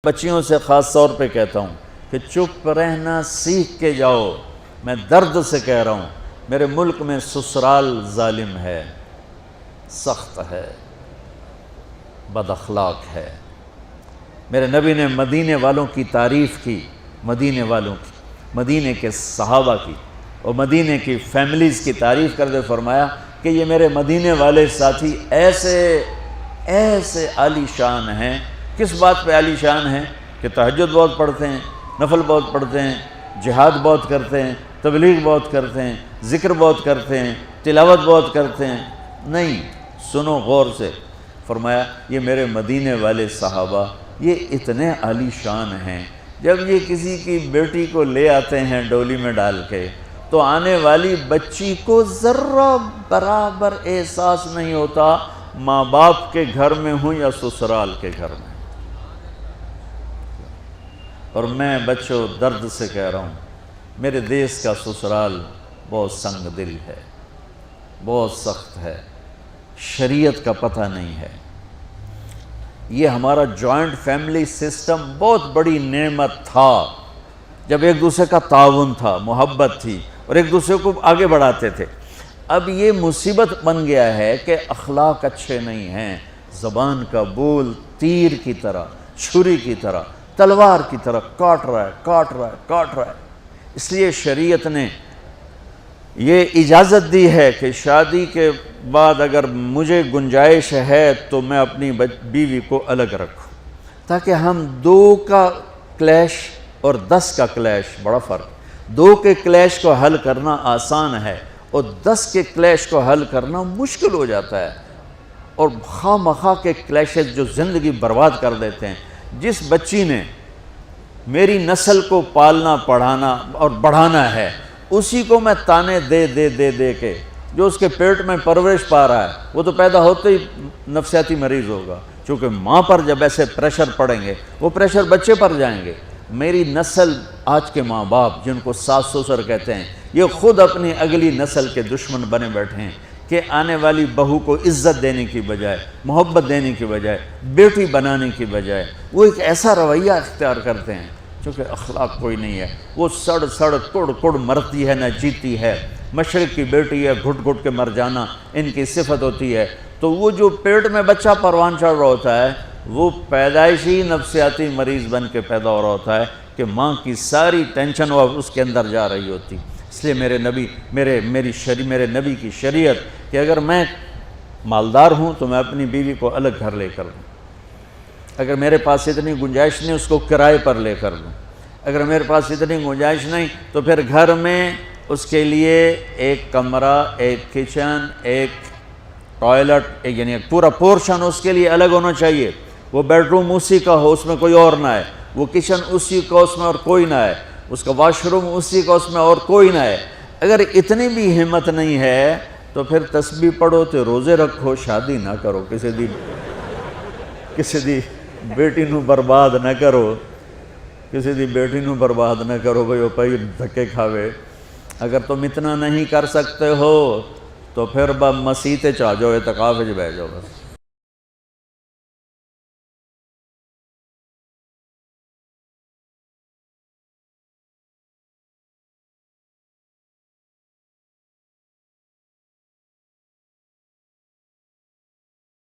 بچیوں سے خاص طور پہ کہتا ہوں کہ چپ رہنا سیکھ کے جاؤ۔ میں درد سے کہہ رہا ہوں، میرے ملک میں سسرال ظالم ہے، سخت ہے، بد اخلاق ہے۔ میرے نبی نے مدینے والوں کی تعریف کی، مدینے والوں کی، مدینے کے صحابہ کی اور مدینے کی فیملیز کی تعریف کرتے فرمایا کہ یہ میرے مدینے والے ساتھی ایسے عالی شان ہیں۔ کس بات پہ عالی شان ہیں؟ کہ تہجد بہت پڑھتے ہیں، نفل بہت پڑھتے ہیں، جہاد بہت کرتے ہیں، تبلیغ بہت کرتے ہیں، ذکر بہت کرتے ہیں، تلاوت بہت کرتے ہیں۔ نہیں، سنو غور سے، فرمایا یہ میرے مدینے والے صحابہ یہ اتنے عالی شان ہیں، جب یہ کسی کی بیٹی کو لے آتے ہیں ڈولی میں ڈال کے تو آنے والی بچی کو ذرہ برابر احساس نہیں ہوتا ماں باپ کے گھر میں ہوں یا سسرال کے گھر میں۔ اور میں بچوں درد سے کہہ رہا ہوں، میرے دیس کا سسرال بہت سنگ دل ہے، بہت سخت ہے، شریعت کا پتہ نہیں ہے۔ یہ ہمارا جوائنٹ فیملی سسٹم بہت بڑی نعمت تھا، جب ایک دوسرے کا تعاون تھا، محبت تھی اور ایک دوسرے کو آگے بڑھاتے تھے۔ اب یہ مصیبت بن گیا ہے کہ اخلاق اچھے نہیں ہیں، زبان کا بول تیر کی طرح، چھری کی طرح، تلوار کی طرح کاٹ رہا ہے۔ اس لیے شریعت نے یہ اجازت دی ہے کہ شادی کے بعد اگر مجھے گنجائش ہے تو میں اپنی بیوی کو الگ رکھوں، تاکہ ہم 2 کا کلیش اور 10 کا کلیش، بڑا فرق، 2 کے کلیش کو حل کرنا آسان ہے اور 10 کے کلیش کو حل کرنا مشکل ہو جاتا ہے، اور خواہ مخواہ کے کلیشز جو زندگی برباد کر دیتے ہیں۔ جس بچی نے میری نسل کو پالنا پڑھانا اور بڑھانا ہے، اسی کو میں تانے دے کے، جو اس کے پیٹ میں پرورش پا رہا ہے وہ تو پیدا ہوتے ہی نفسیاتی مریض ہوگا، چونکہ ماں پر جب ایسے پریشر پڑیں گے وہ پریشر بچے پر جائیں گے۔ میری نسل، آج کے ماں باپ جن کو ساس سسر کہتے ہیں، یہ خود اپنی اگلی نسل کے دشمن بنے بیٹھے ہیں کہ آنے والی بہو کو عزت دینے کی بجائے، محبت دینے کی بجائے، بیٹی بنانے کی بجائے وہ ایک ایسا رویہ اختیار کرتے ہیں چونکہ اخلاق کوئی نہیں ہے۔ وہ سڑ کڑ مرتی ہے نہ جیتی ہے، مشرق کی بیٹی ہے، گھٹ گھٹ کے مر جانا ان کی صفت ہوتی ہے۔ تو وہ جو پیٹ میں بچہ پروان چڑھ رہا ہوتا ہے وہ پیدائشی نفسیاتی مریض بن کے پیدا ہو رہا ہوتا ہے کہ ماں کی ساری ٹینشن وہ اس کے اندر جا رہی ہوتی۔ اس لیے میرے نبی کی شریعت کہ اگر میں مالدار ہوں تو میں اپنی بیوی کو الگ گھر لے کر دوں، اگر میرے پاس اتنی گنجائش نہیں اس کو کرائے پر لے کر دوں، اگر میرے پاس اتنی گنجائش نہیں تو پھر گھر میں اس کے لیے ایک کمرہ، ایک کچن، ایک ٹوائلٹ، یعنی ایک پورا پورشن اس کے لیے الگ ہونا چاہیے۔ وہ بیڈ روم اسی کا ہو، اس میں کوئی اور نہ ہے، وہ کچن اسی کا، اس میں اور کوئی نہ ہے، اس کا واش روم اسی کا، اس میں اور کوئی نہ ہے۔ اگر اتنی بھی ہمت نہیں ہے تو پھر تسبیح پڑھو تو روزے رکھو، شادی نہ کرو، کسی دی بیٹی نو برباد نہ کرو، کسی دی بیٹی نو برباد نہ کرو بھئی وہ پئی دھکے کھاوے۔ اگر تم اتنا نہیں کر سکتے ہو تو پھر مسیح تے چاہ جاؤ، اعتکاف وچ بیٹھ جاؤ بس۔